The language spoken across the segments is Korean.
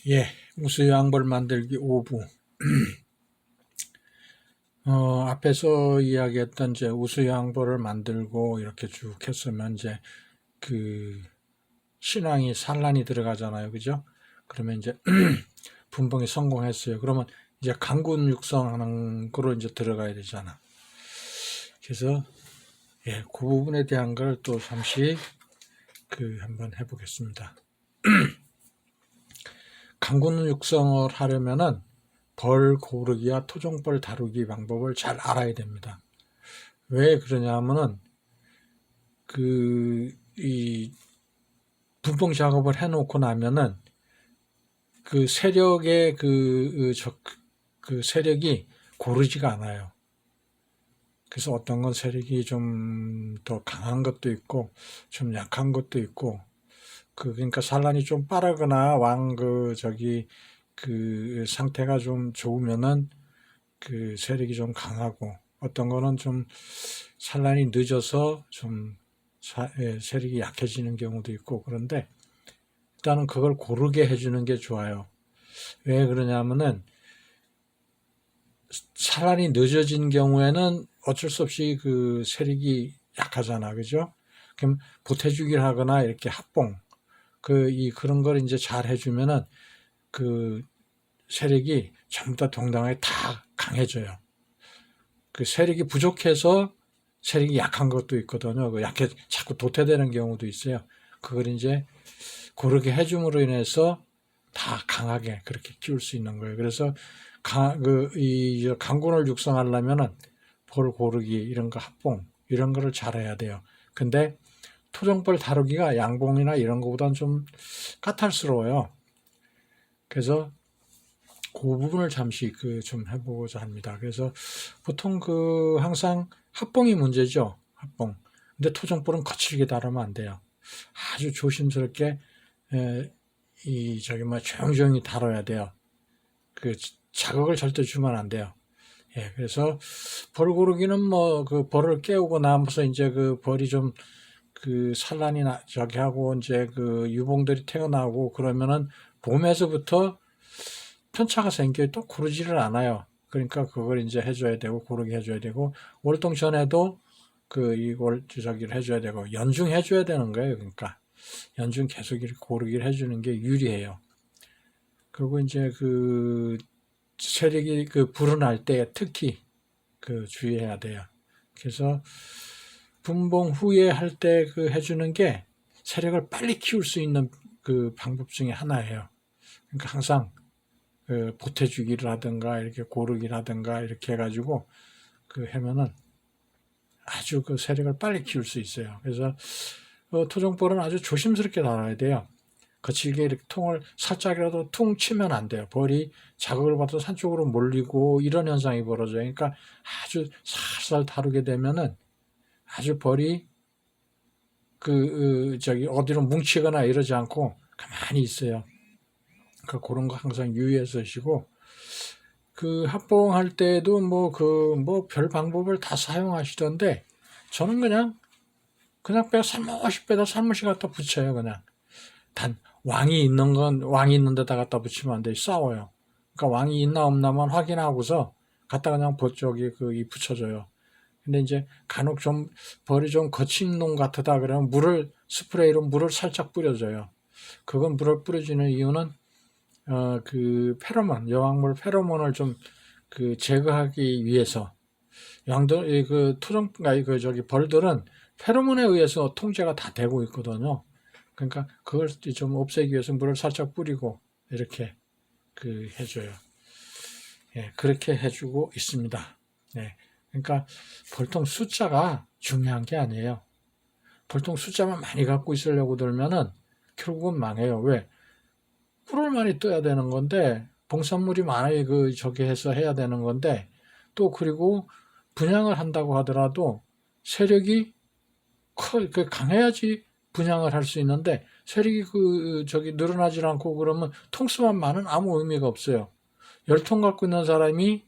예, 우수양벌 만들기 5부. 앞에서 이야기했던 이제 우수양벌을 만들고 이렇게 쭉 했으면 이제 그 신앙이 산란이 들어가잖아요. 그죠? 그러면 이제 분봉이 성공했어요. 그러면 이제 강군 육성하는 거로 이제 들어가야 되잖아. 그래서 예, 그 부분에 대한 걸 또 잠시 한번 해보겠습니다. 강군 육성을 하려면은 벌 고르기와 토종벌 다루기 방법을 잘 알아야 됩니다. 왜 그러냐 하면은 이 분봉 작업을 해놓고 나면은 그 세력의 그 세력이 고르지가 않아요. 그래서 어떤 건 세력이 좀 더 강한 것도 있고 좀 약한 것도 있고 그러니까 산란이 좀 빠르거나 그 상태가 좀 좋으면은 그 세력이 좀 강하고 어떤 거는 좀 산란이 늦어서 좀 세력이 약해지는 경우도 있고 그런데 일단은 그걸 고르게 해주는 게 좋아요. 왜 그러냐면은 산란이 늦어진 경우에는 어쩔 수 없이 그 세력이 약하잖아, 그죠? 그럼 보태주기를 하거나 이렇게 합봉 그런 걸 이제 잘 해주면은 그 세력이 전부 다 동당하게 다 강해져요. 그 세력이 부족해서 세력이 약한 것도 있거든요. 자꾸 도태되는 경우도 있어요. 그걸 이제 고르게 해줌으로 인해서 다 강하게 그렇게 키울 수 있는 거예요. 그래서 이 강군을 육성하려면은 벌 고르기 이런 거 합봉 이런 거를 잘해야 돼요. 근데 토종벌 다루기가 양봉이나 이런 거보다는 좀 까탈스러워요. 그래서 그 부분을 잠시 좀 해보고자 합니다. 그래서 보통 항상 합봉이 문제죠. 합봉. 근데 토종벌은 거칠게 다루면 안 돼요. 아주 조심스럽게 조용조용히 다뤄야 돼요. 그 자극을 절대 주면 안 돼요. 예, 그래서 벌 고르기는 그 벌을 깨우고 나면서 이제 그 벌이 좀 산란이 저기 하고 이제 유봉들이 태어나고 그러면은 봄에서부터 편차가 생겨 또 고르지를 않아요. 그러니까 그걸 이제 해줘야 되고 고르게 해줘야 되고 월동 전에도 이걸 저기를 해줘야 되고 연중해줘야 되는 거예요. 그러니까 연중 계속 이렇게 고르기를 해주는 게 유리해요. 그리고 이제 세력이 불어날 때 특히 주의해야 돼요. 그래서 분봉 후에 할 때 해주는 게 세력을 빨리 키울 수 있는 방법 중에 하나예요. 그러니까 항상 보태주기를 하든가 이렇게 고르기를 하든가 이렇게 해가지고 하면은 아주 세력을 빨리 키울 수 있어요. 그래서 토종벌은 아주 조심스럽게 다뤄야 돼요. 거칠게 이렇게 통을 살짝이라도 퉁 치면 안 돼요. 벌이 자극을 받아서 한쪽으로 몰리고 이런 현상이 벌어져요. 그러니까 아주 살살 다루게 되면은 아주 벌이 어디로 뭉치거나 이러지 않고 가만히 있어요. 그러니까 그런 거 항상 유의해서 하시고 합봉할 때도 별 방법을 다 사용하시던데 저는 그냥 살며시 빼다 살며시 갖다 붙여요. 그냥 단 왕이 있는 건 왕이 있는 데다 갖다 붙이면 안 돼. 싸워요. 그러니까 왕이 있나 없나만 확인하고서 갖다 그냥 이 붙여줘요. 근데 이제 간혹 좀 벌이 좀 거친 놈 같다 그러면 스프레이로 물을 살짝 뿌려줘요. 그건 물을 뿌려주는 이유는 페로몬, 여왕벌 페로몬을 좀 제거하기 위해서 양들 벌들은 페로몬에 의해서 통제가 다 되고 있거든요. 그러니까 그걸 좀 없애기 위해서 물을 살짝 뿌리고 이렇게 해줘요. 예, 그렇게 해주고 있습니다. 예, 그러니까 벌통 숫자가 중요한 게 아니에요. 벌통 숫자만 많이 갖고 있으려고 들면은 결국은 망해요. 왜? 꿀을 많이 떠야 되는 건데 봉산물이 많이 저기 해서 해야 되는 건데 또 그리고 분양을 한다고 하더라도 세력이 강해야지 분양을 할 수 있는데 세력이 늘어나질 않고 그러면 통수만 많은 아무 의미가 없어요. 10통 갖고 있는 사람이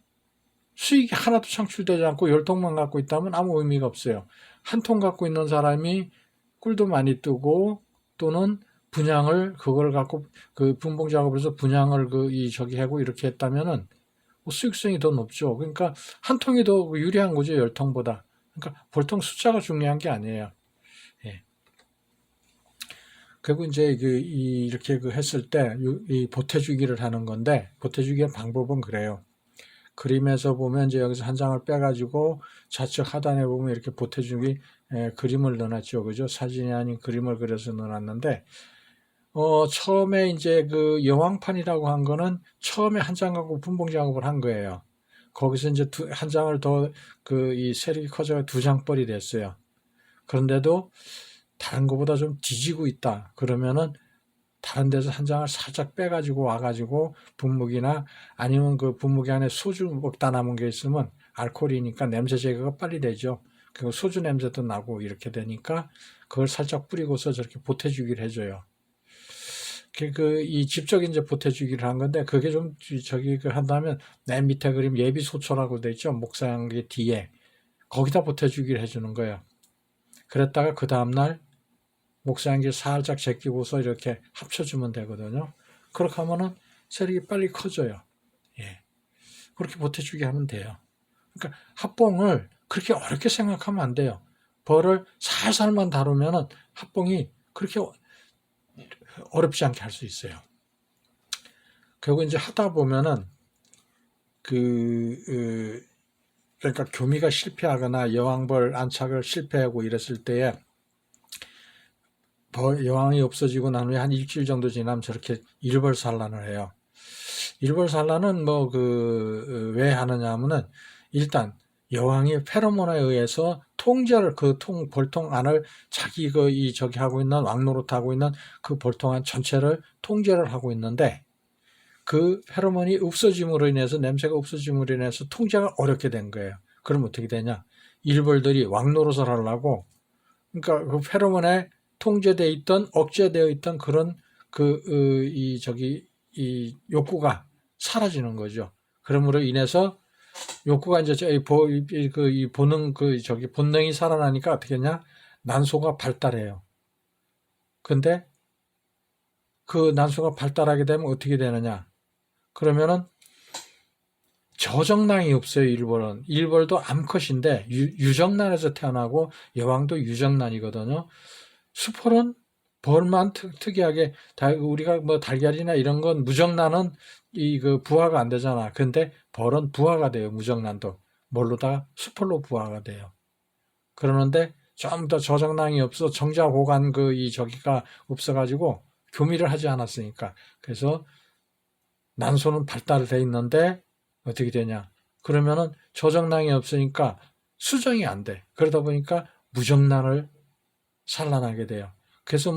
수익이 하나도 창출되지 않고 10통만 갖고 있다면 아무 의미가 없어요. 한 통 갖고 있는 사람이 꿀도 많이 뜨고 또는 분양을 그걸 갖고 그 분봉 작업을 해서 분양을 저기 하고 이렇게 했다면은 뭐 수익성이 더 높죠. 그러니까 한 통이 더 유리한 거죠, 10통보다. 그러니까 보통 숫자가 중요한 게 아니에요. 예. 그리고 이제 이렇게 했을 때 이 보태주기를 하는 건데, 보태주기의 방법은 그래요. 그림에서 보면 이제 여기서 한 장을 빼가지고 좌측 하단에 보면 이렇게 보태주기 그림을 넣어놨죠. 그죠? 사진이 아닌 그림을 그려서 넣어놨는데, 처음에 이제 그 여왕판이라고 한 거는 처음에 한 장하고 분봉 작업을 한 거예요. 거기서 이제 한 장을 더 이 세력이 커져서 2장벌이 됐어요. 그런데도 다른 것보다 좀 뒤지고 있다. 그러면은 다른 데서 한 장을 살짝 빼가지고 와가지고 분무기나 아니면 그 분무기 안에 소주 먹다 남은 게 있으면 알코올이니까 냄새 제거가 빨리 되죠. 그리고 소주 냄새도 나고 이렇게 되니까 그걸 살짝 뿌리고서 저렇게 보태주기를 해줘요. 이 직접 이제 보태주기를 한 건데 그게 좀 저기 한다면 맨 밑에 그림 예비소초라고 돼 있죠. 목사양기 뒤에 거기다 보태주기를 해주는 거예요. 그랬다가 그 다음날 목사양기 살짝 제끼고서 이렇게 합쳐주면 되거든요. 그렇게 하면은 세력이 빨리 커져요. 예. 그렇게 보태주기 하면 돼요. 그러니까 합봉을 그렇게 어렵게 생각하면 안 돼요. 벌을 살살만 다루면은 합봉이 그렇게 어렵지 않게 할 수 있어요. 그리고 이제 하다 보면은 그러니까 교미가 실패하거나 여왕벌 안착을 실패하고 이랬을 때에 여왕이 없어지고 난 후에 한 일주일 정도 지나면 저렇게 일벌산란을 해요. 일벌산란은 왜 하느냐 하면은 일단 여왕이 페로몬에 의해서 통제를 벌통 안을 자기 저기 하고 있는 왕노릇 하고 있는 그 벌통 안 전체를 통제를 하고 있는데 그 페로몬이 없어짐으로 인해서 냄새가 없어짐으로 인해서 통제가 어렵게 된 거예요. 그럼 어떻게 되냐? 일벌들이 왕노릇을 하려고 그러니까 그 페로몬에 통제되어 있던 억제되어 있던 그런 이 욕구가 사라지는 거죠. 그러므로 인해서 욕구가 이제 본능이 살아나니까 어떻게 했냐? 난소가 발달해요. 근데 그 난소가 발달하게 되면 어떻게 되느냐? 그러면은 저정란이 없어요. 일벌도 암컷인데 유정란에서 태어나고 여왕도 유정란이거든요. 수풀은 벌만 특이하게 우리가 달걀이나 이런 건 무정란은 부화가 안 되잖아. 근데 벌은 부화가 돼요. 무정란도 뭘로다가 수풀로 부화가 돼요. 그러는데 좀 더 저정란이 없어 정자 보관 저기가 없어가지고 교미를 하지 않았으니까 그래서 난소는 발달돼 있는데 어떻게 되냐? 그러면은 저정란이 없으니까 수정이 안 돼. 그러다 보니까 무정란을 산란하게 돼요. 그래서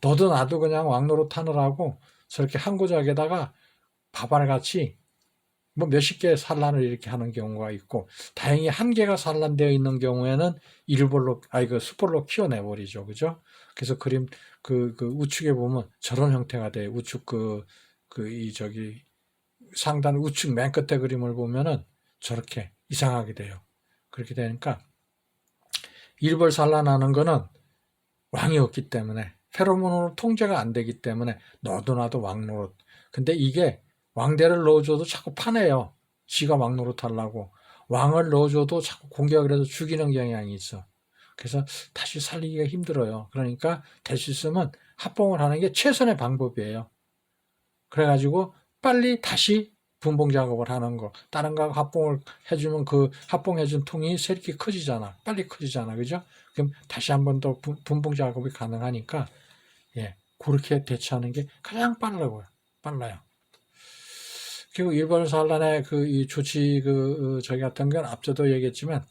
너도 나도 그냥 왕노릇 하느라고 저렇게 한 고작에다가 밥알같이 몇십 개의 산란을 이렇게 하는 경우가 있고 다행히 한 개가 산란되어 있는 경우에는 수벌로 키워내버리죠. 그죠? 그래서 그림 우측에 보면 저런 형태가 돼요. 우측 상단 우측 맨 끝에 그림을 보면은 저렇게 이상하게 돼요. 그렇게 되니까 일벌 산란하는 거는 왕이 없기 때문에 페로몬으로 통제가 안 되기 때문에 너도 나도 왕노릇. 근데 이게 왕대를 넣어줘도 자꾸 파내요. 지가 왕노릇 하려고. 왕을 넣어줘도 자꾸 공격을 해서 죽이는 경향이 있어. 그래서 다시 살리기가 힘들어요. 그러니까 될 수 있으면 합봉을 하는 게 최선의 방법이에요. 그래가지고 빨리 다시 분봉 작업을 하는 거. 다른 거하고 합봉을 해주면 그 합봉해준 통이 세력이 커지잖아. 빨리 커지잖아. 그죠? 그럼 다시 한 번 더 분봉 작업이 가능하니까, 그렇게 대처하는 게 가장 빨라요. 그리고 일본 산란의 이 조치, 저기 같은 건 앞서도 얘기했지만,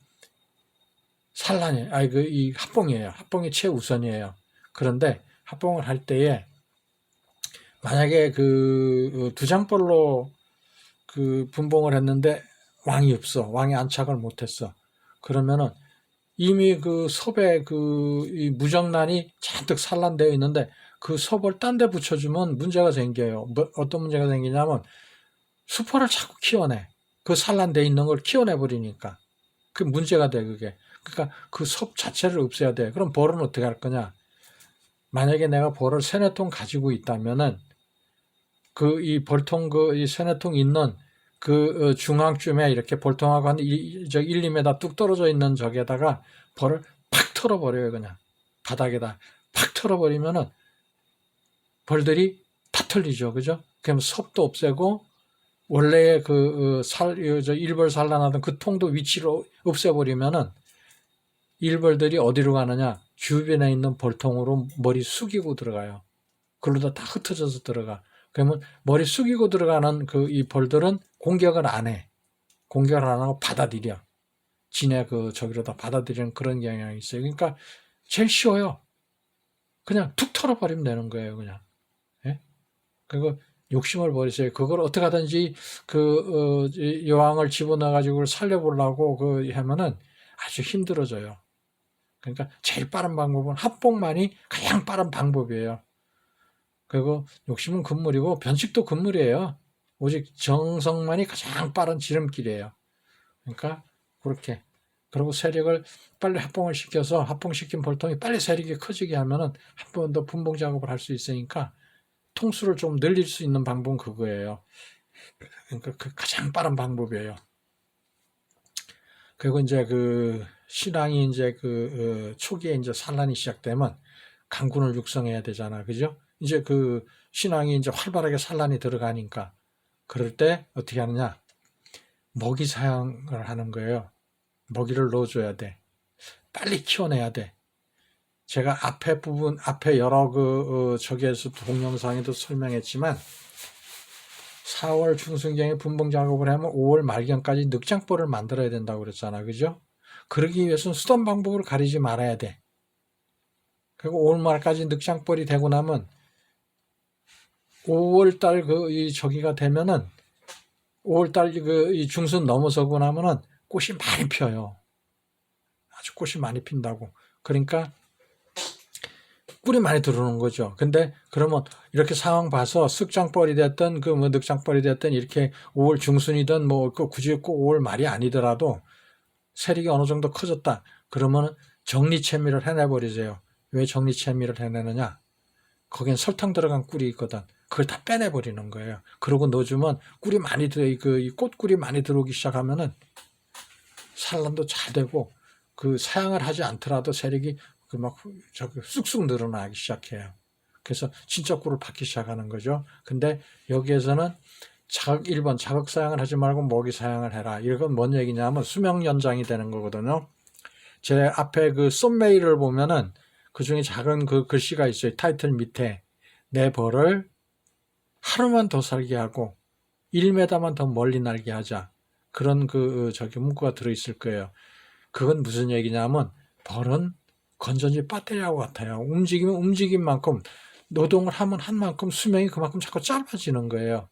이 합봉이에요. 합봉이 최우선이에요. 그런데 합봉을 할 때에, 만약에 2장벌로 분봉을 했는데 왕이 없어. 왕이 안착을 못했어. 그러면은 이미 섭에 이 무정란이 잔뜩 산란되어 있는데 그 섭을 딴 데 붙여주면 문제가 생겨요. 어떤 문제가 생기냐면 수포를 자꾸 키워내. 그 산란되어 있는 걸 키워내버리니까. 그 문제가 돼, 그게. 그러니까 그 섭 자체를 없애야 돼. 그럼 벌은 어떻게 할 거냐? 만약에 내가 벌을 3-4통 가지고 있다면은 이 벌통 이 3-4통 있는 중앙쯤에 이렇게 벌통하고 한 1-2m 뚝 떨어져 있는 저기에다가 벌을 팍 털어버려요. 그냥 바닥에다 팍 털어버리면은 벌들이 다 털리죠. 그죠? 그럼 섭도 없애고 원래의 일벌 산란하던 그 통도 위치를 없애버리면은 일벌들이 어디로 가느냐? 주변에 있는 벌통으로 머리 숙이고 들어가요. 그러다 다 흩어져서 들어가. 그러면 머리 숙이고 들어가는 이 벌들은 공격을 안 해. 공격을 안 하고 받아들여. 지네 저기로다 받아들이는 그런 경향이 있어요. 그러니까 제일 쉬워요. 그냥 툭 털어버리면 되는 거예요. 그냥. 예? 그리고 욕심을 버리세요. 그걸 어떻게 하든지 여왕을 집어넣어가지고 살려보려고 하면은 아주 힘들어져요. 그러니까 제일 빠른 방법은 합봉만이 가장 빠른 방법이에요. 그리고 욕심은 금물이고 변칙도 금물이에요. 오직 정성만이 가장 빠른 지름길이에요. 그러니까 그렇게. 그리고 세력을 빨리 합봉을 시켜서 합봉시킨 벌통이 빨리 세력이 커지게 하면은 한 번 더 분봉 작업을 할 수 있으니까 통수를 좀 늘릴 수 있는 방법은 그거예요. 그러니까 가장 빠른 방법이에요. 그리고 이제 신앙이 이제 초기에 이제 산란이 시작되면 강군을 육성해야 되잖아. 그죠? 이제 신앙이 이제 활발하게 산란이 들어가니까 그럴 때 어떻게 하느냐? 먹이 사양을 하는 거예요. 먹이를 넣어줘야 돼. 빨리 키워내야 돼. 제가 앞에 여러 저기에서 동영상에도 설명했지만 4월 중순경에 분봉 작업을 하면 5월 말경까지 늑장벌을 만들어야 된다고 그랬잖아. 그죠? 그러기 위해서는 수단 방법을 가리지 말아야 돼. 그리고 5월 말까지 늑장벌이 되고 나면 5월달 저기가 되면은 5월달 이 중순 넘어서고 나면은 꽃이 많이 펴요. 아주 꽃이 많이 핀다고. 그러니까 꿀이 많이 들어오는 거죠. 근데 그러면 이렇게 상황 봐서 쓱장벌이 됐든 늑장벌이 됐든 이렇게 5월 중순이든 굳이 꼭 5월 말이 아니더라도 세력이 어느 정도 커졌다. 그러면 정리채미를 해내버리세요. 왜 정리채미를 해내느냐? 거긴 설탕 들어간 꿀이 있거든. 그걸 다 빼내버리는 거예요. 그러고 넣어주면 꿀이 많이 이 꽃꿀이 많이 들어오기 시작하면은 산란도 잘 되고 사양을 하지 않더라도 세력이 쑥쑥 늘어나기 시작해요. 그래서 진짜 꿀을 받기 시작하는 거죠. 근데 여기에서는 1번 자극 사양을 하지 말고 먹이 사양을 해라. 이건 뭔 얘기냐면 수명 연장이 되는 거거든요. 제 앞에 썸메일을 보면은 그 중에 작은 글씨가 있어요. 타이틀 밑에 내 벌을 하루만 더 살게 하고 1m만 더 멀리 날게 하자. 그런 문구가 들어있을 거예요. 그건 무슨 얘기냐면 벌은 건전지 배터리하고 같아요. 움직이면 움직인 만큼 노동을 하면 한 만큼 수명이 그만큼 자꾸 짧아지는 거예요.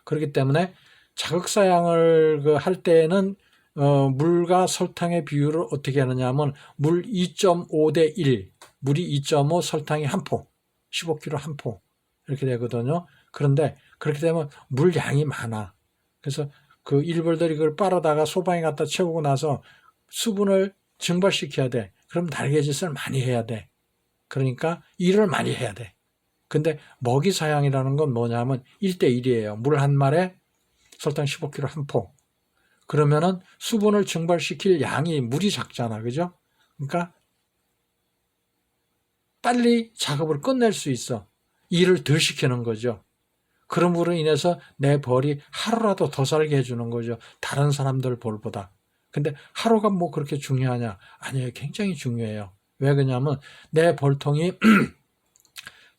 그렇기 때문에 자극사양을 할 때에는 물과 설탕의 비율을 어떻게 하느냐 하면 물 2.5 대 1, 물이 2.5, 설탕이 한 포, 15kg 한 포 이렇게 되거든요. 그런데 그렇게 되면 물 양이 많아. 그래서 일벌들이 그걸 빨아다가 소방에 갖다 채우고 나서 수분을 증발시켜야 돼. 그럼 날개짓을 많이 해야 돼. 그러니까 일을 많이 해야 돼. 근데 먹이 사양이라는 건 뭐냐면 1대1이에요. 물 한 말에 설탕 15kg 한 포. 그러면은 수분을 증발시킬 양이 물이 작잖아. 그죠? 그러니까 빨리 작업을 끝낼 수 있어. 일을 덜 시키는 거죠. 그럼으로 인해서 내 벌이 하루라도 더 살게 해주는 거죠. 다른 사람들 벌보다. 근데 하루가 뭐 그렇게 중요하냐? 아니에요. 굉장히 중요해요. 왜 그러냐면 내 벌통이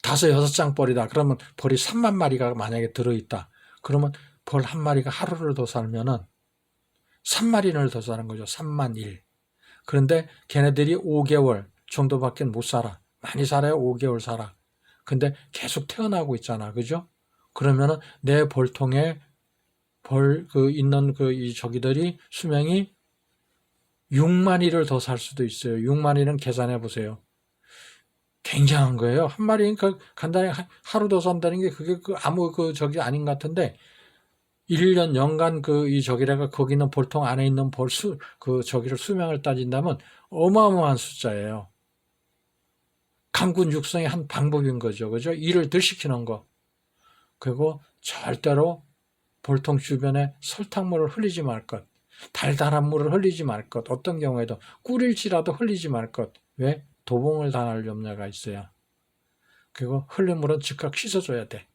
5-6장 벌이다. 그러면 벌이 3만 마리가 만약에 들어있다. 그러면 벌 한 마리가 하루를 더 살면은 3마리를 더 사는 거죠. 3만 1. 그런데 걔네들이 5개월 정도밖에 못 살아. 많이 살아야 5개월 살아. 근데 계속 태어나고 있잖아. 그죠? 그러면은 내 벌통에 있는 이 저기들이 수명이 6마리를 더 살 수도 있어요. 6마리는 계산해 보세요. 굉장한 거예요. 한 마리, 간단히 하루 더 산다는 게 그게 아무 저기 아닌 것 같은데, 1년 연간 이 저기라가 거기 있는 벌통 안에 있는 저기를 수명을 따진다면 어마어마한 숫자예요. 강군 육성의 한 방법인 거죠. 그죠? 일을 덜 시키는 거. 그리고 절대로 볼통 주변에 설탕물을 흘리지 말 것. 달달한 물을 흘리지 말 것. 어떤 경우에도 꿀일지라도 흘리지 말 것. 왜? 도봉을 당할 염려가 있어요. 그리고 흘린 물은 즉각 씻어줘야 돼.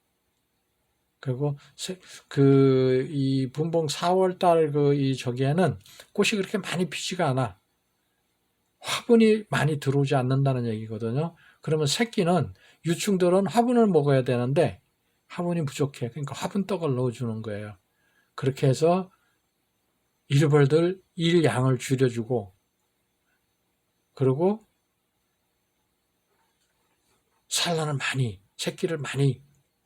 그리고 이 분봉 4월달 이 저기에는 꽃이 그렇게 많이 피지가 않아. 화분이 많이 들어오지 않는다는 얘기거든요. 그러면 새끼는 유충들은 화분을 먹어야 되는데 화분이 부족해. 그러니까 화분떡을 넣어주는 거예요. 그렇게 해서 일벌들 일 양을 줄여주고, 그리고 산란을 많이, 새끼를 많이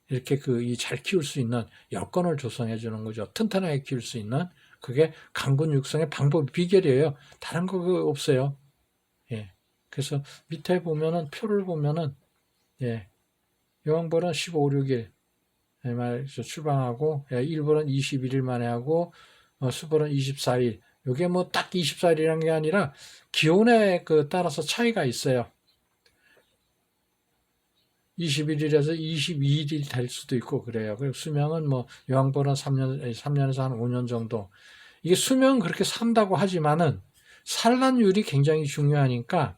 이렇게 잘 키울 수 있는 여건을 조성해 주는 거죠. 튼튼하게 키울 수 있는. 그게 강군 육성의 방법 비결이에요. 다른 거 없어요. 예. 그래서 밑에 보면은 표를 보면은 예. 여왕벌은 15, 6일 출방하고, 예, 일벌은 21일 만에 하고, 수벌은 24일. 이게 뭐 딱 24일이라는 게 아니라 기온에 따라서 차이가 있어요. 21일에서 22일이 될 수도 있고 그래요. 그리고 수명은 뭐 여왕벌은 3년에서 한 5년 정도. 이게 수명은 그렇게 산다고 하지만은 산란율이 굉장히 중요하니까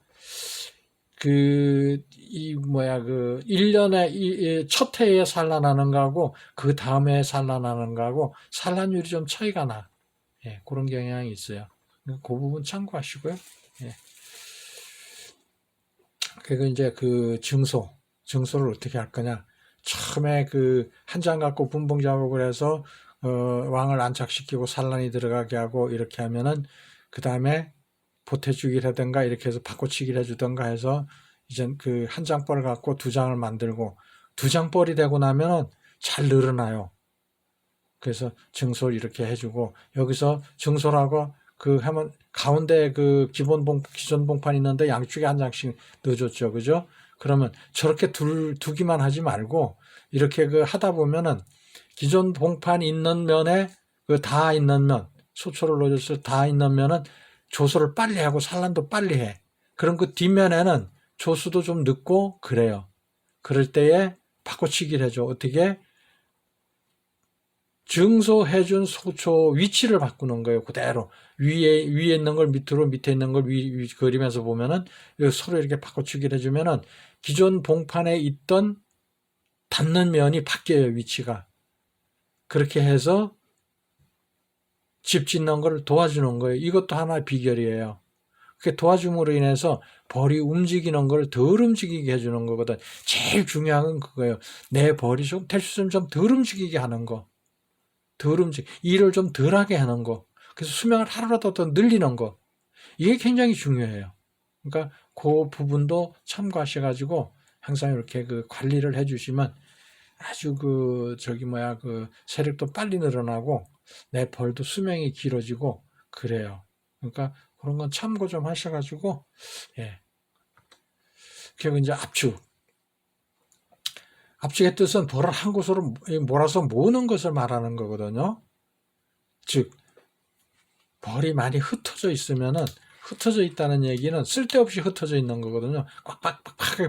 1년에 첫 해에 산란하는 거하고 그 다음에 산란하는 거하고 산란율이 좀 차이가 나. 예, 그런 경향이 있어요. 그 부분 참고하시고요. 예. 그리고 이제 증소를 어떻게 할 거냐. 처음에 한 장 갖고 분봉 작업을 해서, 왕을 안착시키고 산란이 들어가게 하고 이렇게 하면은, 그 다음에 보태주기라든가 이렇게 해서 바꿔치기를 해주던가 해서, 이젠 한 장벌을 갖고 두 장을 만들고, 두 장벌이 되고 나면은 잘 늘어나요. 그래서 증소를 이렇게 해주고, 여기서 증소라고 하면 가운데 기존 봉판 있는데 양쪽에 한 장씩 넣어줬죠. 그죠? 그러면 저렇게 두기만 하지 말고, 이렇게 하다 보면은 기존 봉판 있는 면에 다 있는 면, 소초를 넣어줬을 다 있는 면은 조소를 빨리 하고 산란도 빨리 해. 그럼 뒷면에는 조수도 좀 늦고 그래요. 그럴 때에 바꿔치기를 해줘. 어떻게? 증소해준 소초 위치를 바꾸는 거예요. 그대로. 위에 있는 걸 밑으로, 밑에 있는 걸 그리면서 보면은 서로 이렇게 바꿔치기를 해주면은 기존 봉판에 있던 닿는 면이 바뀌어요, 위치가. 그렇게 해서 집 짓는 걸 도와주는 거예요. 이것도 하나의 비결이에요. 그렇게 도와줌으로 인해서 벌이 움직이는 걸 덜 움직이게 해주는 거거든. 제일 중요한 건 그거예요. 내 벌이 좀 될 수 있으면 좀 덜 움직이게 하는 거. 일을 좀 덜하게 하는 거. 그래서 수명을 하루라도 더 늘리는 거. 이게 굉장히 중요해요. 그러니까 그 부분도 참고하셔가지고 항상 이렇게 관리를 해주시면 아주 세력도 빨리 늘어나고 내 벌도 수명이 길어지고 그래요. 그러니까 그런 건 참고 좀 하셔가지고, 예. 그리고 이제 압축의 뜻은 벌을 한 곳으로 몰아서 모으는 것을 말하는 거거든요. 즉, 벌이 많이 흩어져 있으면은, 흩어져 있다는 얘기는 쓸데없이 흩어져 있는 거거든요. 꽉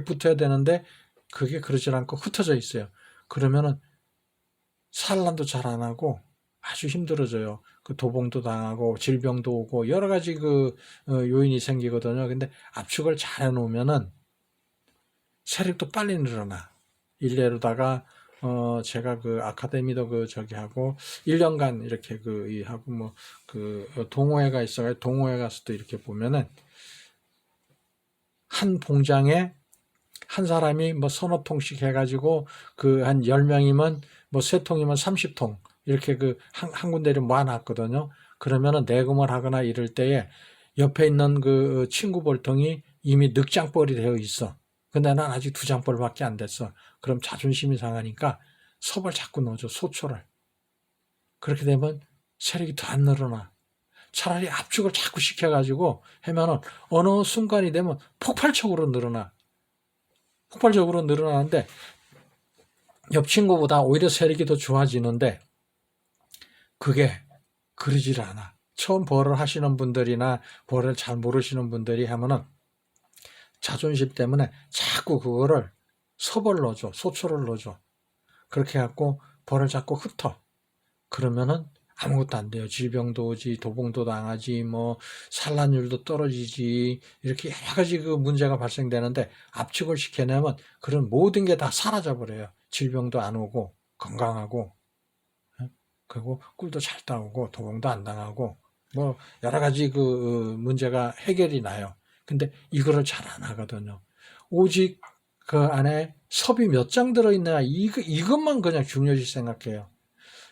붙어야 되는데, 그게 그러질 않고 흩어져 있어요. 그러면은, 산란도 잘 안 하고, 아주 힘들어져요. 도봉도 당하고, 질병도 오고, 여러 가지 요인이 생기거든요. 근데 압축을 잘 해놓으면은, 세력도 빨리 늘어나. 일례로다가 제가 아카데미도 저기 하고 1년간 이렇게 하고 동호회가 있어요. 동호회 가서도 이렇게 보면은 한 봉장에 한 사람이 서너 통씩 해가지고 한 10명이면 3통이면 30통 이렇게 한 군데를 모아놨거든요. 그러면은 내금을 하거나 이럴 때에 옆에 있는 친구 벌통이 이미 늑장벌이 되어 있어. 근데 난 아직 2장벌밖에 안 됐어. 그럼 자존심이 상하니까 섭을 자꾸 넣어줘, 소초를. 그렇게 되면 세력이 더 안 늘어나. 차라리 압축을 자꾸 시켜가지고 하면은 어느 순간이 되면 폭발적으로 늘어나. 폭발적으로 늘어나는데 옆 친구보다 오히려 세력이 더 좋아지는데 그게 그러질 않아. 처음 벌을 하시는 분들이나 벌을 잘 모르시는 분들이 하면은 자존심 때문에 자꾸 그거를 섭을 넣어줘. 소초를 넣어줘. 그렇게 해갖고 벌을 자꾸 흩어. 그러면은 아무것도 안 돼요. 질병도 오지, 도봉도 당하지, 뭐 산란율도 떨어지지, 이렇게 여러 가지 그 문제가 발생되는데 압축을 시켜내면 그런 모든 게 다 사라져 버려요. 질병도 안 오고 건강하고, 그리고 꿀도 잘 따오고 도봉도 안 당하고 뭐 여러 가지 그 문제가 해결이 나요. 근데 이거를 잘 안 하거든요. 오직 그 안에 섭이 몇 장 들어있나 이것만 그냥 중요시 생각해요.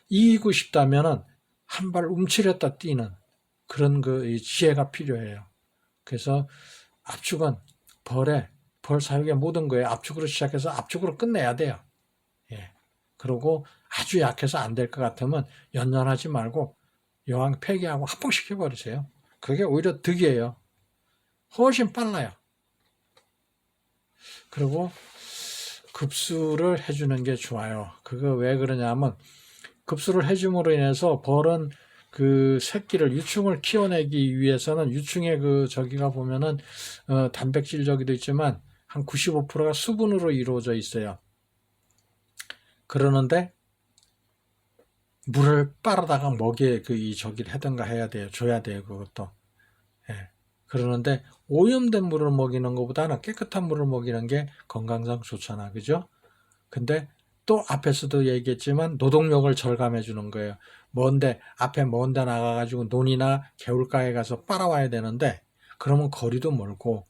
이기고 싶다면은 한 발 움츠렸다 뛰는 그런 그 지혜가 필요해요. 그래서 압축은 벌 사육의 모든 거에 압축으로 시작해서 압축으로 끝내야 돼요. 예. 그리고 아주 약해서 안 될 것 같으면 연연하지 말고 여왕 폐기하고 합봉시켜 버리세요. 그게 오히려 득이에요. 훨씬 빨라요. 그리고 급수를 해주는 게 좋아요. 그거 왜 그러냐면 급수를 해줌으로 인해서 벌은 그 새끼를 유충을 키워내기 위해서는 유충의 그 저기가 보면은 단백질 저기도 있지만 한 95%가 수분으로 이루어져 있어요. 그러는데 물을 빨아다가 먹이에 그 이 저기를 하든가 해야 돼요. 줘야 돼요. 그것도. 예. 그러는데 오염된 물을 먹이는 것보다는 깨끗한 물을 먹이는 게 건강상 좋잖아. 그죠? 근데 또 앞에서도 얘기했지만 노동력을 절감해 주는 거예요. 앞에 먼데 나가가지고 논이나 개울가에 가서 빨아와야 되는데 그러면 거리도 멀고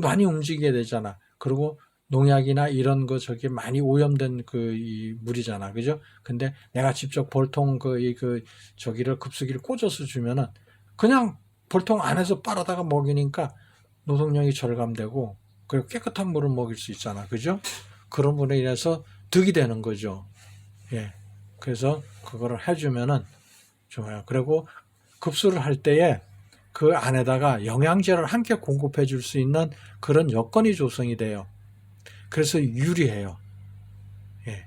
많이 움직여야 되잖아. 그리고 농약이나 이런 거 저기 많이 오염된 이 물이잖아. 그죠? 근데 내가 직접 벌통 저기를 급수기를 꽂아서 주면은 그냥 벌통 안에서 빨아다가 먹이니까 노동력이 절감되고 그리고 깨끗한 물을 먹일 수 있잖아. 그죠? 그런 분에 인해서 득이 되는 거죠. 예. 그래서 그거를 해주면은 좋아요. 그리고 급수를 할 때에 그 안에다가 영양제를 함께 공급해 줄 수 있는 그런 여건이 조성이 돼요. 그래서 유리해요. 예.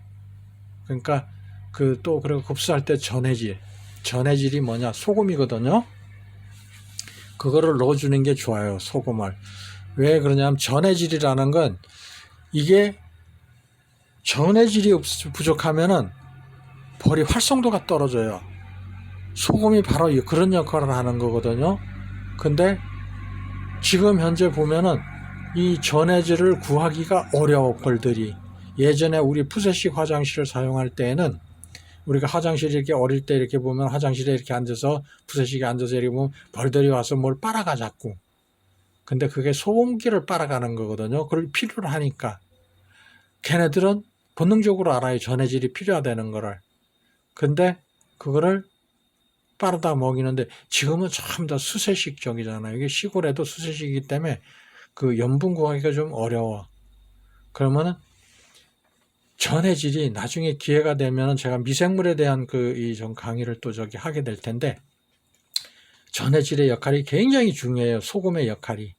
그러니까 그리고 급수할 때 전해질이 뭐냐? 소금이거든요. 그거를 넣어주는 게 좋아요. 소금을. 왜 그러냐면 전해질이라는 건 이게 전해질이 부족하면은 벌이 활성도가 떨어져요. 소금이 바로 그런 역할을 하는 거거든요. 근데 지금 현재 보면은 이 전해질을 구하기가 어려워, 벌들이. 예전에 우리 푸세식 화장실을 사용할 때에는 우리가 화장실 이렇게 어릴 때 이렇게 보면 화장실에 이렇게 앉아서 푸세식에 앉아서 이렇게 보면 벌들이 와서 뭘 빨아가 자꾸. 근데 그게 소금기를 빨아가는 거거든요. 그걸 필요로 하니까. 걔네들은 본능적으로 알아요. 전해질이 필요하다는 거를. 근데 그거를 빨아다 먹이는데 지금은 참 더 수세식적이잖아요. 이게 시골에도 수세식이기 때문에 그 염분 구하기가 좀 어려워. 그러면은 전해질이 나중에 기회가 되면은 제가 미생물에 대한 전 강의를 또 저기 하게 될 텐데 전해질의 역할이 굉장히 중요해요. 소금의 역할이.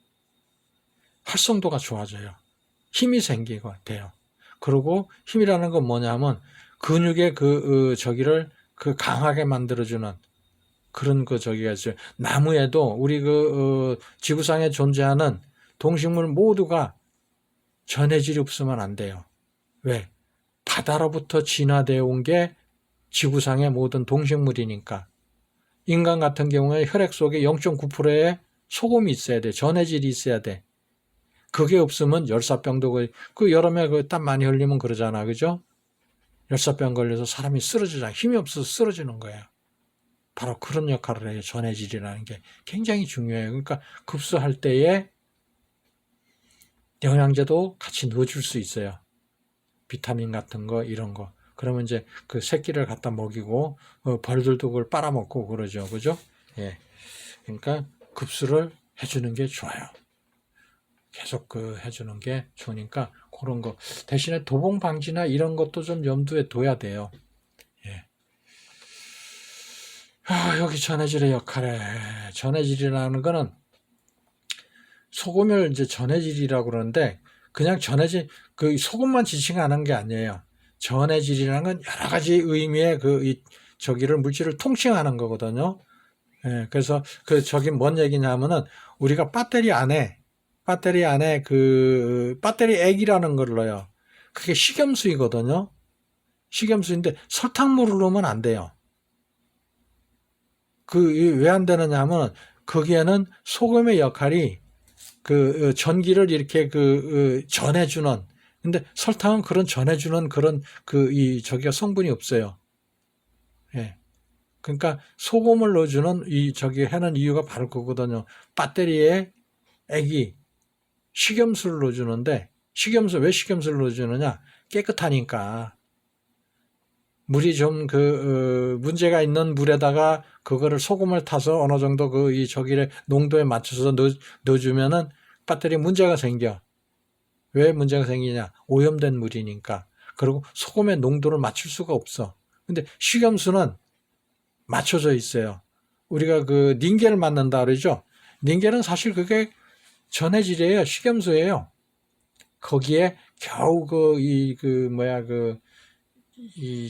활성도가 좋아져요. 힘이 생기고 돼요. 그리고 힘이라는 건 뭐냐면 근육의 저기를 강하게 만들어주는 그런 저기가 있어요. 나무에도 우리 지구상에 존재하는 동식물 모두가 전해질이 없으면 안 돼요. 왜? 바다로부터 진화되어 온 게 지구상의 모든 동식물이니까. 인간 같은 경우에 혈액 속에 0.9%의 소금이 있어야 돼. 전해질이 있어야 돼. 그게 없으면 열사병도 여름에 땀 많이 흘리면 그러잖아. 그죠? 열사병 걸려서 사람이 쓰러지잖아. 힘이 없어서 쓰러지는 거야. 바로 그런 역할을 해요. 전해질이라는 게 굉장히 중요해요. 그러니까 급수할 때에 영양제도 같이 넣어줄 수 있어요. 비타민 같은 거 이런 거. 그러면 이제 그 새끼를 갖다 먹이고 벌들도 그걸 빨아먹고 그러죠. 그죠? 예. 그러니까 급수를 해주는 게 좋아요. 계속 해주는 게 좋으니까 그런 거. 대신에 도봉 방지나 이런 것도 좀 염두에 둬야 돼요. 예. 여기 전해질의 역할에 전해질이라는 거는 소금을 이제 전해질이라고 그러는데 그냥 전해질 소금만 지칭하는 게 아니에요. 전해질이라는 건 여러 가지 의미의 저기를 물질을 통칭하는 거거든요. 예, 그래서 저기 뭔 얘기냐면은 우리가 배터리 안에 배터리 안에 그 배터리 액이라는 걸 넣어요. 그게 식염수이거든요. 식염수인데 설탕물을 넣으면 안 돼요. 그 왜 안 되느냐 하면 거기에는 소금의 역할이 그 전기를 이렇게 그 전해주는, 근데 설탕은 그런 전해주는 그런 그 이 저기가 성분이 없어요. 예. 그러니까 소금을 넣어주는 이 저기 하는 이유가 바로 그거거든요. 배터리에 액이 식염수를 넣어주는데, 식염수 왜 식염수를 넣어주느냐? 깨끗하니까. 물이 좀 그 문제가 있는 물에다가 그거를 소금을 타서 어느 정도 그 이 저기를 농도에 맞춰서 넣어주면은 배터리에 문제가 생겨. 왜 문제가 생기냐? 오염된 물이니까. 그리고 소금의 농도를 맞출 수가 없어. 근데 식염수는 맞춰져 있어요. 우리가 그 닌겔을 만든다 그러죠? 닌겔은 사실 그게 전해질이에요. 식염수예요. 거기에 겨우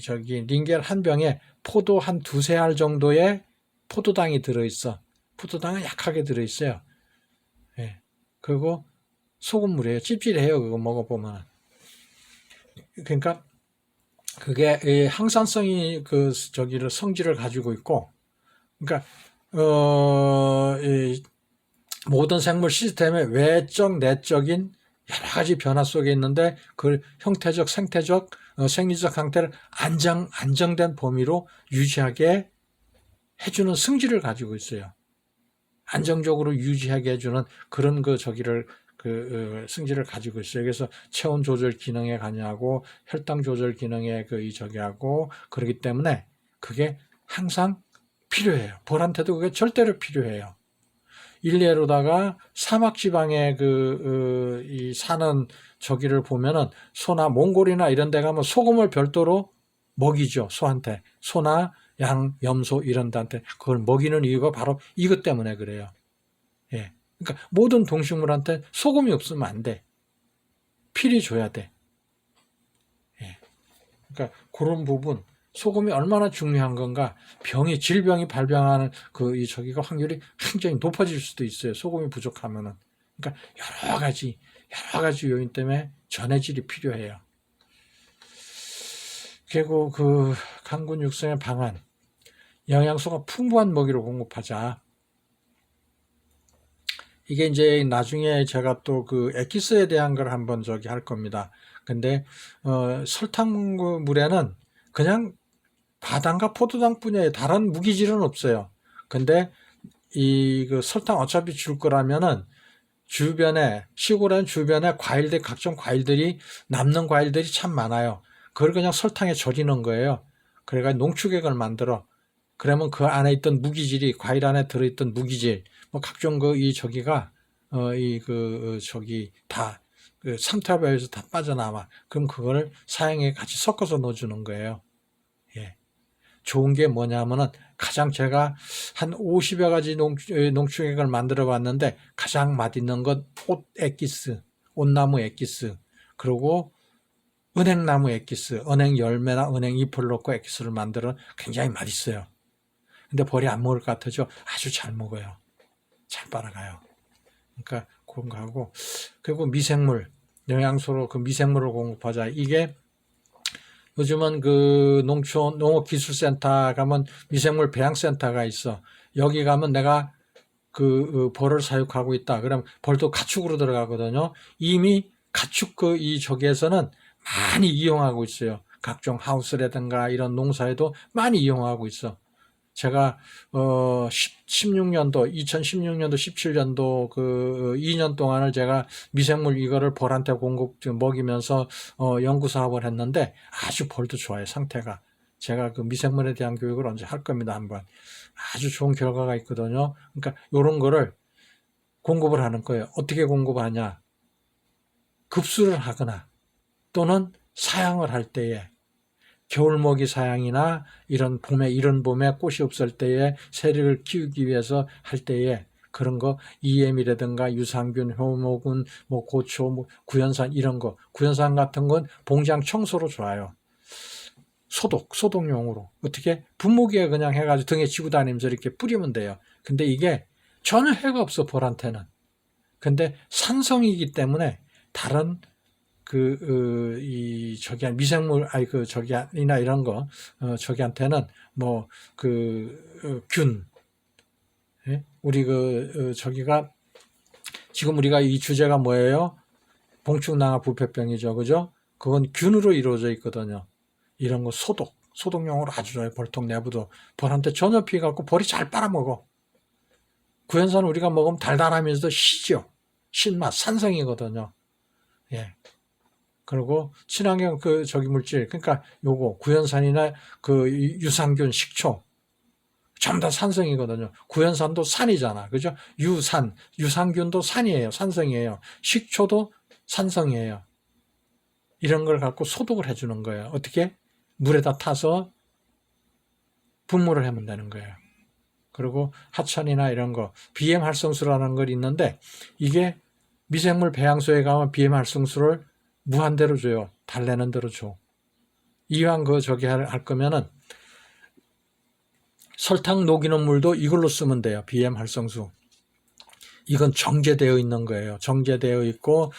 저기 닌겔 한 병에 포도 한 두세 알 정도의 포도당이 들어있어. 포도당은 약하게 들어있어요. 예. 그리고 소금물이에요. 찝찝해요. 그거 먹어보면. 그러니까 그게 항산성이 그 저기를 성질을 가지고 있고, 그러니까 이 모든 생물 시스템의 외적, 내적인 여러 가지 변화 속에 있는데 그 형태적, 생태적, 생리적 상태를 안정된 범위로 유지하게 해주는 성질을 가지고 있어요. 안정적으로 유지하게 해주는 그런 성질을 가지고 있어요. 그래서 체온 조절 기능에 관여하고 혈당 조절 기능에 저기하고 그렇기 때문에 그게 항상 필요해요. 벌한테도 그게 절대로 필요해요. 일례로다가 사막 지방에 이 사는 저기를 보면은 소나 몽골이나 이런 데 가면 소금을 별도로 먹이죠. 소한테. 소나 양, 염소 이런 데한테 그걸 먹이는 이유가 바로 이것 때문에 그래요. 예. 그러니까 모든 동식물한테 소금이 없으면 안 돼. 필히 줘야 돼. 예. 그러니까 그런 부분, 소금이 얼마나 중요한 건가. 질병이 발병하는 저기가 확률이 굉장히 높아질 수도 있어요. 소금이 부족하면은. 그러니까 여러 가지 요인 때문에 전해질이 필요해요. 그리고 그 강군 육성의 방안, 영양소가 풍부한 먹이를 공급하자. 이게 이제 나중에 제가 또 그 엑기스에 대한 걸 한번 저기 할 겁니다. 근데 설탕물에는 그냥 바당과 포도당뿐이에요. 다른 무기질은 없어요. 근데 그 설탕 어차피 줄 거라면은 시골엔 주변에 각종 과일들이, 남는 과일들이 참 많아요. 그걸 그냥 설탕에 절이는 거예요. 그래가 농축액을 만들어. 그러면 그 안에 있던 무기질이, 과일 안에 들어있던 무기질, 뭐 각종 저기가, 다, 삼투압에서 다 빠져나와. 그럼 그걸 사양에 같이 섞어서 넣어주는 거예요. 예. 좋은 게 뭐냐면은 가장 제가 한 50여 가지 농축액을 만들어 봤는데 가장 맛있는 건 옷나무 엑기스, 그리고 은행나무 엑기스, 은행 열매나 은행 잎을 넣고 엑기스를 만들어 굉장히 맛있어요. 근데 벌이 안 먹을 것 같아죠? 아주 잘 먹어요. 잘 빨아가요. 그러니까 그런 거 하고, 그리고 미생물, 영양소로 그 미생물을 공급하자. 이게 요즘은 그 농업기술센터 가면 미생물 배양센터가 있어. 여기 가면 내가 벌을 사육하고 있다. 그러면 벌도 가축으로 들어가거든요. 이미 가축 저기에서는 많이 이용하고 있어요. 각종 하우스라든가 이런 농사에도 많이 이용하고 있어. 제가 2016년도 17년도 2년 동안을 제가 미생물 이거를 벌한테 먹이면서 연구 사업을 했는데 아주 벌도 좋아요. 상태가. 제가 그 미생물에 대한 교육을 언제 할 겁니다. 한번. 아주 좋은 결과가 있거든요. 그러니까 이런 거를 공급을 하는 거예요. 어떻게 공급하냐? 급수를 하거나 또는 사양을 할 때에, 겨울먹이 사양이나 이런 봄에 꽃이 없을 때에 세력을 키우기 위해서 할 때에 그런 거, EM이라든가 유산균, 효모균, 고초, 구연산 이런 거, 구연산 같은 건 봉장 청소로 좋아요. 소독용으로. 어떻게? 분무기에 그냥 해가지고 등에 지고 다니면서 이렇게 뿌리면 돼요. 근데 이게 전혀 해가 없어, 벌한테는. 근데 산성이기 때문에 다른 미생물, 저기이나 이런 거, 저기한테는 뭐, 균, 예? 저기가, 지금 우리가 이 주제가 뭐예요? 봉충낭화 부패병이죠. 그죠? 그건 균으로 이루어져 있거든요. 이런 거 소독용으로 아주 좋아요. 벌통 내부도. 벌한테 전혀 피해갖고 벌이 잘 빨아먹어. 구연산 우리가 먹으면 달달하면서도 시죠. 신맛, 산성이거든요. 예. 그리고 친환경 물질, 그러니까 요거 구연산이나 유산균, 식초 전부 다 산성이거든요. 구연산도 산이잖아. 그죠? 유산균도 산이에요. 산성이에요. 식초도 산성이에요. 이런 걸 갖고 소독을 해주는 거예요. 어떻게? 물에다 타서 분무를 하면 되는 거예요. 그리고 하천이나 이런 거, BM 활성수라는 걸 있는데, 이게 미생물 배양소에 가면 BM 활성수를 무한대로 줘요. 달래는 대로 줘. 이왕 할 거면은, 설탕 녹이는 물도 이걸로 쓰면 돼요. BM 활성수. 이건 정제되어 있는 거예요. 정제되어 있고,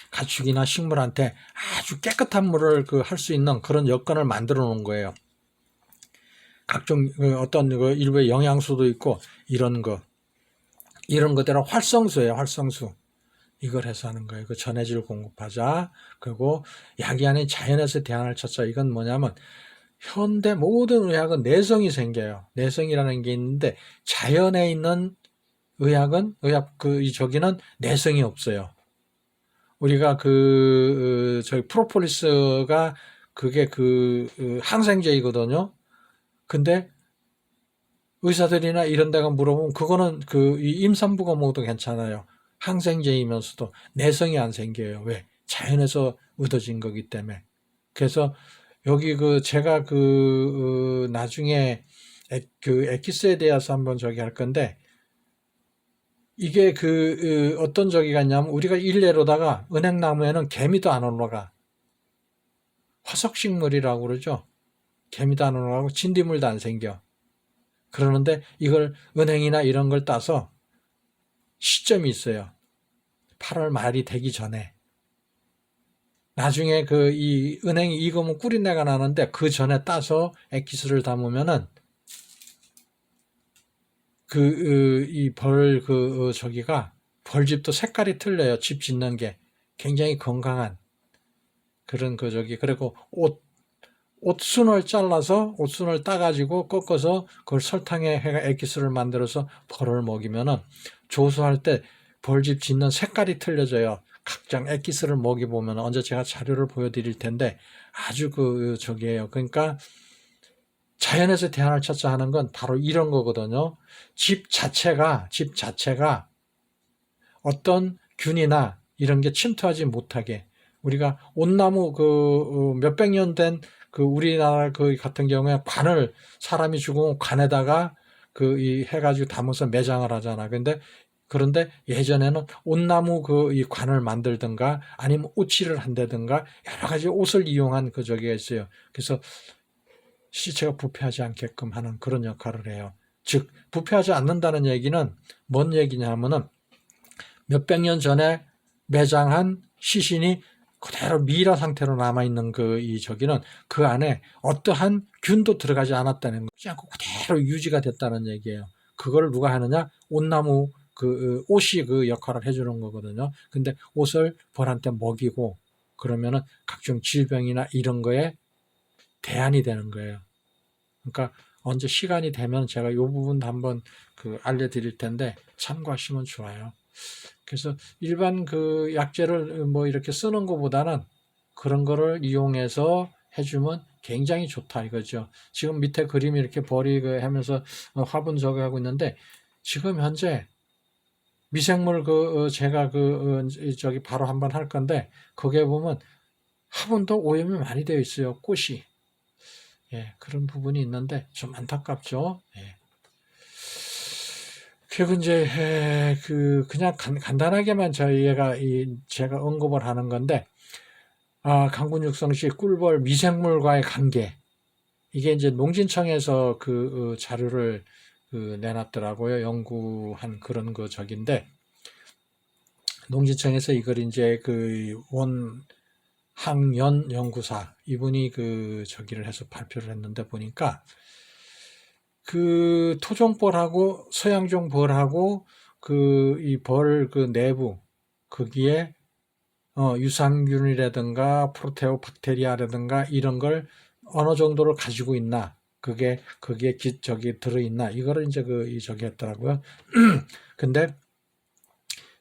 가축이나 식물한테 아주 깨끗한 물을 할 수 있는 그런 여건을 만들어 놓은 거예요. 각종 어떤 일부의 영양소도 있고 이런 것들은 활성수예요. 활성수. 이걸 해서 하는 거예요. 전해질 공급하자. 그리고 약이 아닌 자연에서 대안을 찾자. 이건 뭐냐면 현대 모든 의학은 내성이 생겨요. 내성이라는 게 있는데 자연에 있는 의학은 저기는 내성이 없어요. 우리가 저희 프로폴리스가 그게 항생제이거든요. 근데 의사들이나 이런 데가 물어보면 그거는 이 임산부가 먹어도 괜찮아요. 항생제이면서도 내성이 안 생겨요. 왜? 자연에서 얻어진 거기 때문에. 그래서 여기 제가 나중에 엑기스에 대해서 한번 할 건데 이게 어떤 저기가 있냐면 우리가 일례로다가 은행나무에는 개미도 안 올라가. 화석식물이라고 그러죠. 개미도 안 올라가고 진딧물도 안 생겨. 그러는데 이걸 은행이나 이런 걸 따서 시점이 있어요. 8월 말이 되기 전에. 나중에 이 은행이 익으면 꿀인내가 나는데 그 전에 따서 엑기스를 담으면은 저기가 벌집도 색깔이 틀려요. 집 짓는 게 굉장히 건강한 그런 그리고 옷순을 잘라서 옷순을 따가지고 꺾어서 그걸 설탕에 해가 엑기스를 만들어서 벌을 먹이면은 조수할 때 벌집 짓는 색깔이 틀려져요. 각종 엑기스를 먹여보면 언제 제가 자료를 보여드릴 텐데 아주 저기예요. 그러니까 자연에서 대안을 찾자 하는 건 바로 이런 거거든요. 집 자체가 어떤 균이나 이런 게 침투하지 못하게 우리가 온나무 몇백 년 된 우리나라 같은 경우에 관을 사람이 죽으면 관에다가 해가지고 담아서 매장을 하잖아. 그런데 예전에는 온나무 이 관을 만들든가 아니면 오칠을 한다든가 여러 가지 옷을 이용한 저기가 있어요. 그래서 시체가 부패하지 않게끔 하는 그런 역할을 해요. 즉 부패하지 않는다는 얘기는 뭔 얘기냐면은 몇백 년 전에 매장한 시신이 그대로 미라 상태로 남아있는 저기는 그 안에 어떠한 균도 들어가지 않았다는 거지 않고 그대로 유지가 됐다는 얘기예요. 그걸 누가 하느냐? 온나무 옷이 역할을 해주는 거거든요. 근데 옷을 벌한테 먹이고 그러면은 각종 질병이나 이런 거에 대안이 되는 거예요. 그러니까 언제 시간이 되면 제가 이 부분도 한번 알려드릴 텐데 참고하시면 좋아요. 그래서 일반 약재를 뭐 이렇게 쓰는 것보다는 그런 거를 이용해서 해주면 굉장히 좋다 이거죠. 지금 밑에 그림이 이렇게 벌이 하면서 화분 저거 하고 있는데 지금 현재 미생물 제가 저기 바로 한번 할 건데 거기에 보면 화분도 오염이 많이 되어 있어요. 꽃이. 예, 그런 부분이 있는데 좀 안타깝죠. 예. 그리고 이제 그냥 간단하게만 제가 언급을 하는 건데 강군 육성시 꿀벌 미생물과의 관계 이게 이제 농진청에서 자료를 내놨더라고요. 연구한 그런 저긴데 농지청에서 이걸 이제 그 원학연 연구사 이분이 그 저기를 해서 발표를 했는데 보니까 그 토종벌하고 서양종벌하고 그 이 벌 그 내부 거기에 유산균이라든가 프로테오 박테리아라든가 이런 걸 어느 정도를 가지고 있나 그게 거기에 저기 들어 있나 이거를 이제 저기 했더라고요. 근데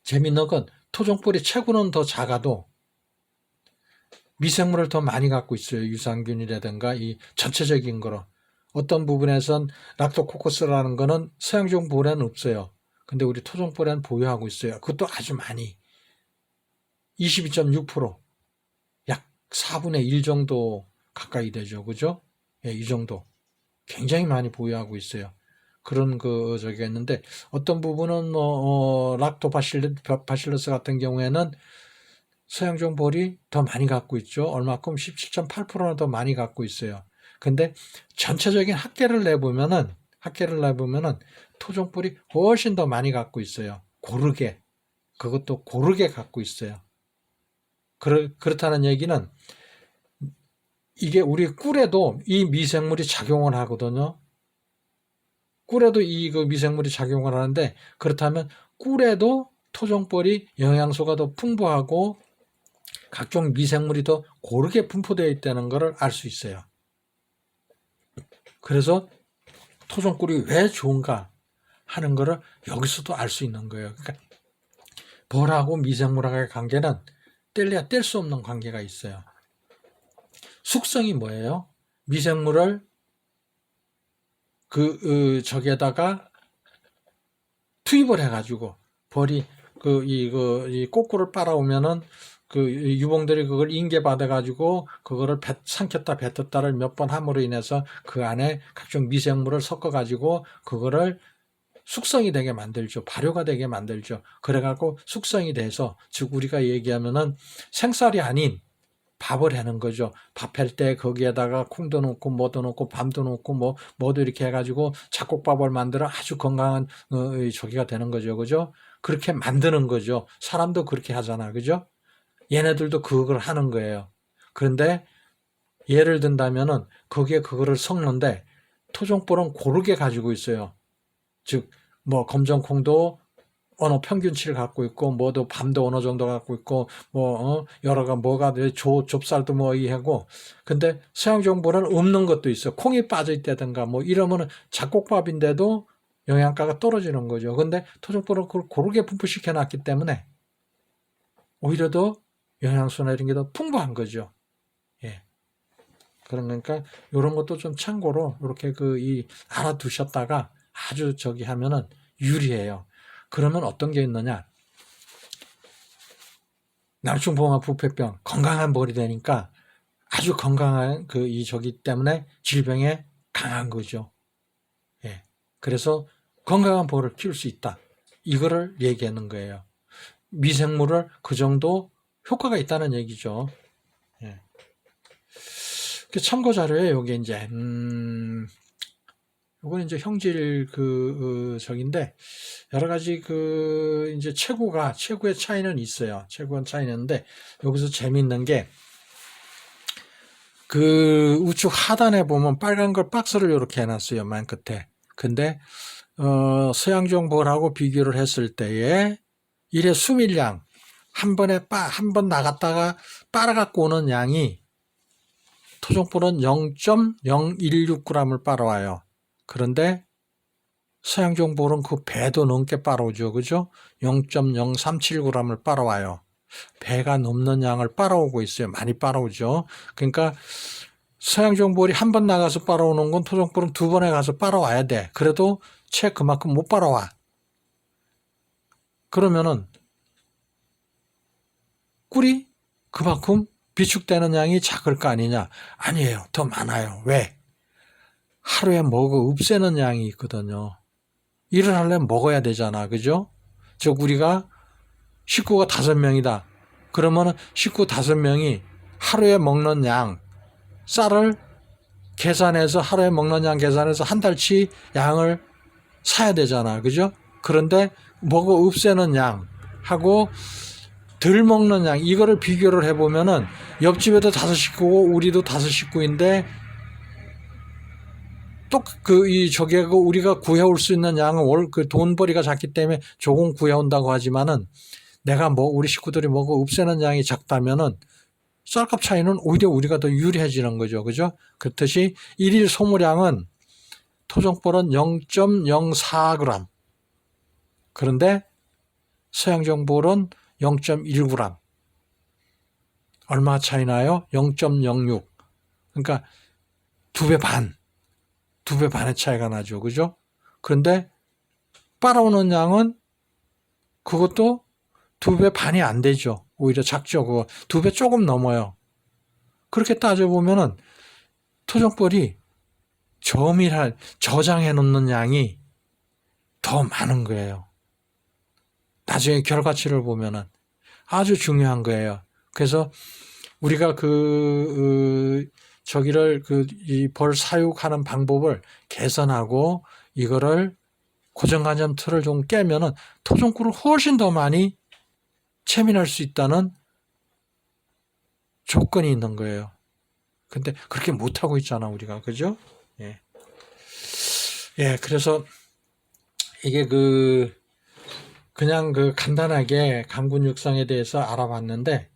재밌는 건 토종벌이 체구는 더 작아도 미생물을 더 많이 갖고 있어요. 유산균이라든가 이 전체적인 거로. 어떤 부분에선 락토코커스라는 거는 서양종 벌에는 없어요. 근데 우리 토종벌에는 보유하고 있어요. 그것도 아주 많이. 22.6%, 약 4분의 1 정도 가까이 되죠. 그죠? 예, 이 정도. 굉장히 많이 보유하고 있어요. 그런 저기가 있는데, 어떤 부분은 락토바실러스 같은 경우에는 서양종 벌이 더 많이 갖고 있죠. 얼마큼? 17.8%나 더 많이 갖고 있어요. 근데 전체적인 합계를 내보면은 토종벌이 훨씬 더 많이 갖고 있어요. 고르게. 그것도 고르게 갖고 있어요. 그렇다는 얘기는 이게 우리 꿀에도 이 미생물이 작용을 하거든요. 꿀에도 그 미생물이 작용을 하는데 그렇다면 꿀에도 토종벌이 영양소가 더 풍부하고 각종 미생물이 더 고르게 분포되어 있다는 것을 알 수 있어요. 그래서 토종꿀이 왜 좋은가 하는 것을 여기서도 알 수 있는 거예요. 그러니까 벌하고 미생물하고의 관계는 뗄래야 뗄 수 없는 관계가 있어요. 숙성이 뭐예요? 미생물을 저기에다가 투입을 해가지고 벌이 이 꼬꾸를 빨아오면은 그 유봉들이 그걸 인계받아가지고 그거를 삼켰다 뱉었다를 몇 번 함으로 인해서 그 안에 각종 미생물을 섞어가지고 그거를 숙성이 되게 만들죠. 발효가 되게 만들죠. 그래갖고 숙성이 돼서 즉 우리가 얘기하면은 생쌀이 아닌 밥을 하는 거죠. 밥 할 때 거기에다가 콩도 넣고 뭐도 넣고 밤도 넣고 뭐도 이렇게 해가지고 잡곡밥을 만들어 아주 건강한 저기가 되는 거죠. 그죠? 그렇게 만드는 거죠. 사람도 그렇게 하잖아. 그죠? 얘네들도 그걸 하는 거예요. 그런데 예를 든다면은 거기에 그거를 섞는데 토종벌은 고르게 가지고 있어요. 즉 검정콩도 어느 평균치를 갖고 있고 뭐도 밤도 어느 정도 갖고 있고 여러가 뭐가 좁쌀도 하고 근데 서양종벌은 없는 것도 있어. 콩이 빠져 있다든가 이러면은 잡곡밥인데도 영양가가 떨어지는 거죠. 근데 토종벌은 그걸 고르게 분포시켜 놨기 때문에 오히려 더 영양소나 이런 게 더 풍부한 거죠. 예. 그러니까 이런 것도 좀 참고로 이렇게 알아두셨다가 아주 저기 하면은 유리해요. 그러면 어떤 게 있느냐? 남충봉합 부패병 건강한 벌이 되니까 아주 건강한 저기 때문에 질병에 강한 거죠. 예. 그래서 건강한 벌을 키울 수 있다. 이거를 얘기하는 거예요. 미생물을 그 정도 효과가 있다는 얘기죠. 예. 참고 자료에 요게 이제 요건 이제 형질 저긴데 여러 가지 이제 체구의 차이는 있어요. 체구의 차이는 있는데 여기서 재밌는 게 우측 하단에 보면 빨간 걸 박스를 이렇게 해놨어요. 맨 끝에. 근데 서양종벌하고 비교를 했을 때에 일회 수밀량 한 번 나갔다가 빨아갖고 오는 양이 토종벌은 0.016g을 빨아와요. 그런데 서양종벌은 그 배도 넘게 빨아오죠. 그죠? 0.037g을 빨아와요. 배가 넘는 양을 빨아오고 있어요. 많이 빨아오죠. 그러니까 서양종벌이 한 번 나가서 빨아오는 건 토종벌은 두 번에 가서 빨아와야 돼. 그래도 채 그만큼 못 빨아와. 그러면은 꿀이 그만큼 비축되는 양이 작을 거 아니냐? 아니에요. 더 많아요. 왜? 하루에 없애는 양이 있거든요. 일을 하려면 먹어야 되잖아. 그죠? 즉 우리가 식구가 5명이다. 그러면은 식구 5명이 하루에 먹는 양, 쌀을 계산해서 하루에 먹는 양 계산해서 한 달치 양을 사야 되잖아. 그죠? 그런데 없애는 양하고 덜 먹는 양, 이거를 비교를 해보면은 옆집에도 5식구고 우리도 5식구인데 또 우리가 구해올 수 있는 양은 그 돈벌이가 작기 때문에 조금 구해온다고 하지만은 내가 우리 식구들이 없애는 양이 작다면은 쌀값 차이는 오히려 우리가 더 유리해지는 거죠. 그죠? 그렇듯이 일일 소모량은 토종벌은 0.04g. 그런데 서양종벌은 0.19g. 얼마 차이 나요? 0.06. 그러니까 2배 반. 2배 반의 차이가 나죠. 그죠? 그런데 빨아오는 양은 그것도 2배 반이 안 되죠. 오히려 작죠. 그거 2배 조금 넘어요. 그렇게 따져보면은 토종벌이 저장해 놓는 양이 더 많은 거예요. 나중에 결과치를 보면은 아주 중요한 거예요. 그래서 우리가 이 벌 사육하는 방법을 개선하고 이거를 고정관념 틀을 좀 깨면은 토종꿀을 훨씬 더 많이 채민할 수 있다는 조건이 있는 거예요. 근데 그렇게 못하고 있잖아, 우리가. 그죠? 예. 예, 그래서 이게 그냥 간단하게 강군 육성에 대해서 알아봤는데,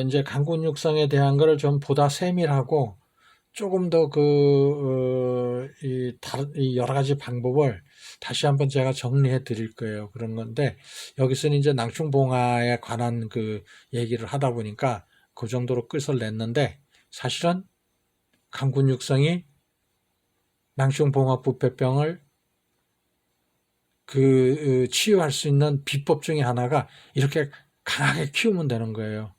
이제 강군 육성에 대한 거를 좀 보다 세밀하고 조금 더 이 여러 가지 방법을 다시 한번 제가 정리해 드릴 거예요. 그런 건데, 여기서는 이제 낭충봉화에 관한 얘기를 하다 보니까 그 정도로 끝을 냈는데, 사실은 강군 육성이 낭충봉화 부패병을 치유할 수 있는 비법 중에 하나가 이렇게 강하게 키우면 되는 거예요.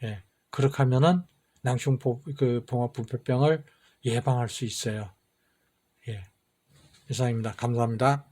예. 그렇게 하면은 봉화 부패병을 예방할 수 있어요. 예. 이상입니다. 감사합니다.